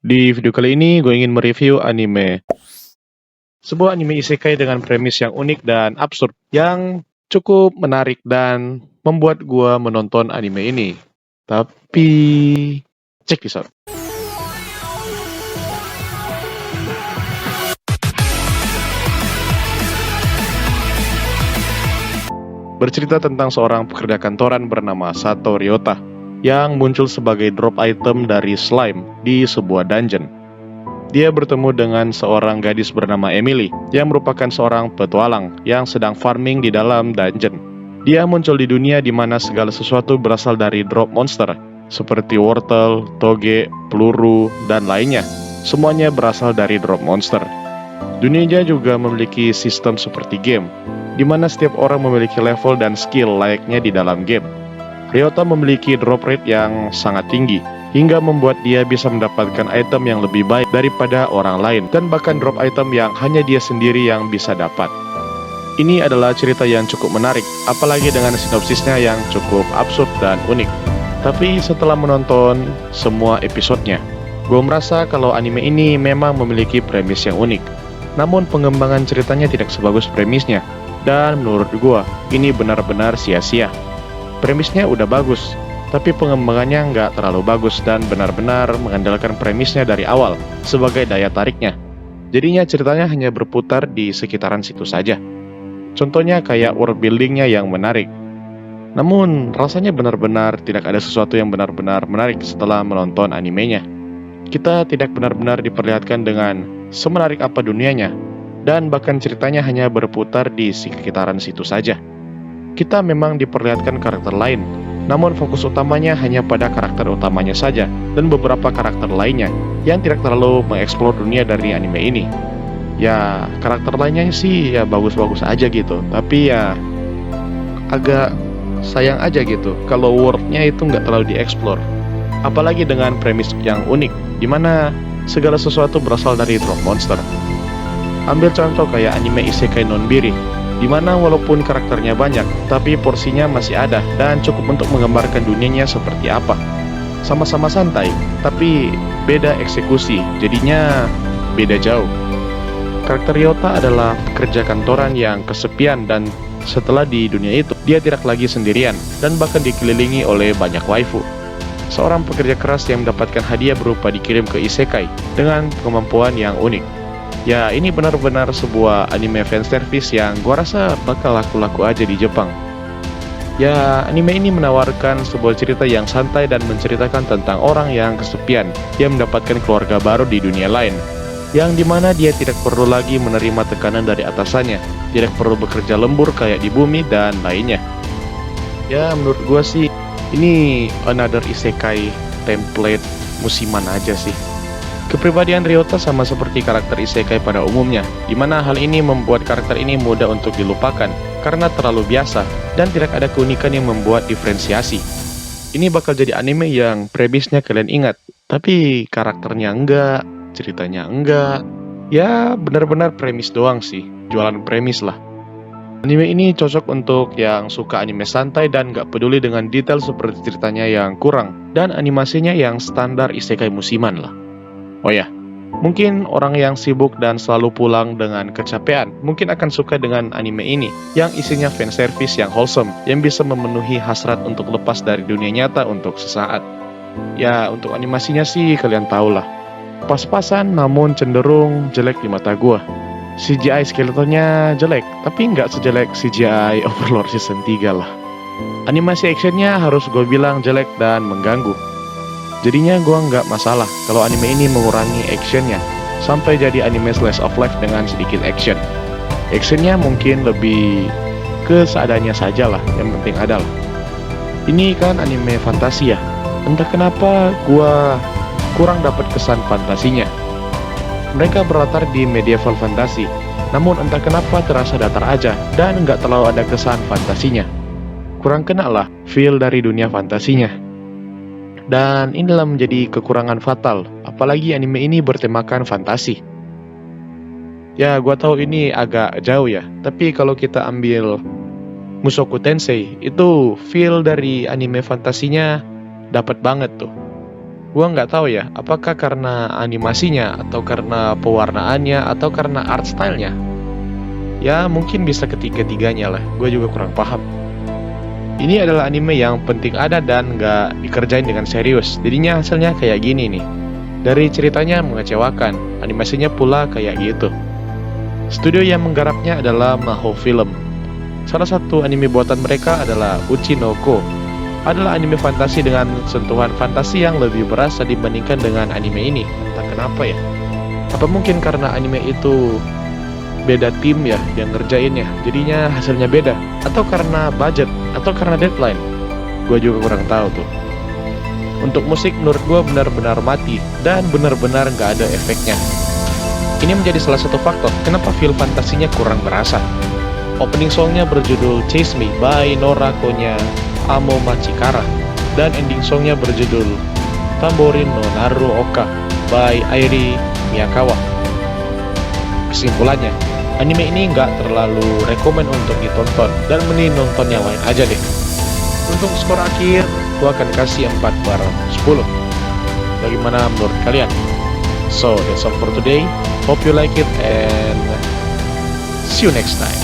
Di video kali ini gue ingin mereview anime. Sebuah anime isekai dengan premis yang unik dan absurd yang cukup menarik dan membuat gue menonton anime ini. Tapi check this out. Bercerita tentang seorang pekerja kantoran bernama Sato Ryota yang muncul sebagai drop item dari slime di sebuah dungeon. Dia bertemu dengan seorang gadis bernama Emily yang merupakan seorang petualang yang sedang farming di dalam dungeon. Dia muncul di dunia di mana segala sesuatu berasal dari drop monster seperti wortel, toge, peluru, dan lainnya. Semuanya berasal dari drop monster. Dunianya juga memiliki sistem seperti game, di mana setiap orang memiliki level dan skill layaknya di dalam game. Ryota memiliki drop rate yang sangat tinggi, hingga membuat dia bisa mendapatkan item yang lebih baik daripada orang lain, dan bahkan drop item yang hanya dia sendiri yang bisa dapat. Ini adalah cerita yang cukup menarik, apalagi dengan sinopsisnya yang cukup absurd dan unik. Tapi setelah menonton semua episodenya, gue merasa kalau anime ini memang memiliki premis yang unik. Namun pengembangan ceritanya tidak sebagus premisnya, dan menurut gue, ini benar-benar sia-sia. Premisnya udah bagus, tapi pengembangannya nggak terlalu bagus dan benar-benar mengandalkan premisnya dari awal sebagai daya tariknya. Jadinya ceritanya hanya berputar di sekitaran situ saja. Contohnya kayak world buildingnya yang menarik. Namun rasanya benar-benar tidak ada sesuatu yang benar-benar menarik setelah menonton animenya. Kita tidak benar-benar diperlihatkan dengan semenarik apa dunianya, dan bahkan ceritanya hanya berputar di sekitaran situ saja. Kita memang diperlihatkan karakter lain, namun fokus utamanya hanya pada karakter utamanya saja dan beberapa karakter lainnya yang tidak terlalu mengeksplor dunia dari anime ini. Ya, karakter lainnya sih ya bagus-bagus aja gitu, tapi ya agak sayang aja gitu kalau world-nya itu nggak terlalu dieksplor. Apalagi dengan premis yang unik, di mana segala sesuatu berasal dari drop monster. Ambil contoh kayak anime isekai Nonbiri, di mana walaupun karakternya banyak, tapi porsinya masih ada dan cukup untuk menggambarkan dunianya seperti apa. Sama-sama santai, tapi beda eksekusi, jadinya beda jauh. Karakter Ryota adalah pekerja kantoran yang kesepian dan setelah di dunia itu, dia tidak lagi sendirian dan bahkan dikelilingi oleh banyak waifu. Seorang pekerja keras yang mendapatkan hadiah berupa dikirim ke isekai dengan kemampuan yang unik. Ya, ini benar-benar sebuah anime fanservice yang gua rasa bakal laku-laku aja di Jepang. Ya, anime ini menawarkan sebuah cerita yang santai dan menceritakan tentang orang yang kesepian yang mendapatkan keluarga baru di dunia lain, yang dimana dia tidak perlu lagi menerima tekanan dari atasannya, tidak perlu bekerja lembur kayak di bumi dan lainnya. Ya, menurut gua sih ini another isekai template musiman aja sih. Kepribadian Ryota sama seperti karakter isekai pada umumnya, di mana hal ini membuat karakter ini mudah untuk dilupakan karena terlalu biasa dan tidak ada keunikan yang membuat diferensiasi. Ini bakal jadi anime yang premisnya kalian ingat, tapi karakternya enggak, ceritanya enggak. Ya, benar-benar premis doang sih, jualan premis lah. Anime ini cocok untuk yang suka anime santai dan gak peduli dengan detail seperti ceritanya yang kurang dan animasinya yang standar isekai musiman lah. Oh ya, mungkin orang yang sibuk dan selalu pulang dengan kecapean mungkin akan suka dengan anime ini yang isinya fanservice yang wholesome yang bisa memenuhi hasrat untuk lepas dari dunia nyata untuk sesaat. Ya, untuk animasinya sih kalian tahu lah. Pas-pasan namun cenderung jelek di mata gua. CGI skeletonnya jelek, tapi nggak sejelek CGI Overlord Season 3 lah. Animasi actionnya harus gue bilang jelek dan mengganggu. Jadinya gue nggak masalah kalau anime ini mengurangi actionnya sampai jadi anime slice of life dengan sedikit action. Actionnya mungkin lebih ke seadanya saja lah, yang penting ada lah. Ini kan anime fantasi ya, entah kenapa gue kurang dapat kesan fantasinya. Mereka berlatar di medieval fantasy, namun entah kenapa terasa datar aja dan nggak terlalu ada kesan fantasinya. Kurang kena lah feel dari dunia fantasinya. Dan inilah menjadi kekurangan fatal, apalagi anime ini bertemakan fantasi. Ya, gua tahu ini agak jauh ya, tapi kalau kita ambil Mushoku Tensei, itu feel dari anime fantasinya dapat banget tuh. Gua nggak tahu ya, apakah karena animasinya, atau karena pewarnaannya, atau karena art style-nya. Ya, mungkin bisa ketiga-tiganya lah, gue juga kurang paham. Ini adalah anime yang penting ada dan nggak dikerjain dengan serius, jadinya hasilnya kayak gini nih. Dari ceritanya mengecewakan, animasinya pula kayak gitu. Studio yang menggarapnya adalah Maho Film. Salah satu anime buatan mereka adalah Uchi no Ko. Adalah anime fantasi dengan sentuhan fantasi yang lebih berasa dibandingkan dengan anime ini. Entah kenapa ya. Apa mungkin karena anime itu beda tim ya yang ngerjainnya, jadinya hasilnya beda? Atau karena budget? Atau karena deadline? Gue juga kurang tahu tuh. Untuk musik menurut gue benar-benar mati dan benar-benar nggak ada efeknya. Ini menjadi salah satu faktor kenapa feel fantasinya kurang berasa. Opening songnya berjudul Chase Me by Nora Konya Amo Machikara, dan ending songnya berjudul Tamborin no Naru Oka by Airi Miyakawa. Kesimpulannya, anime ini nggak terlalu rekomen untuk ditonton, dan mending nonton yang lain aja deh. Untuk skor akhir, gua akan kasih 4/10. Bagaimana menurut kalian? So, that's all for today. Hope you like it and see you next time.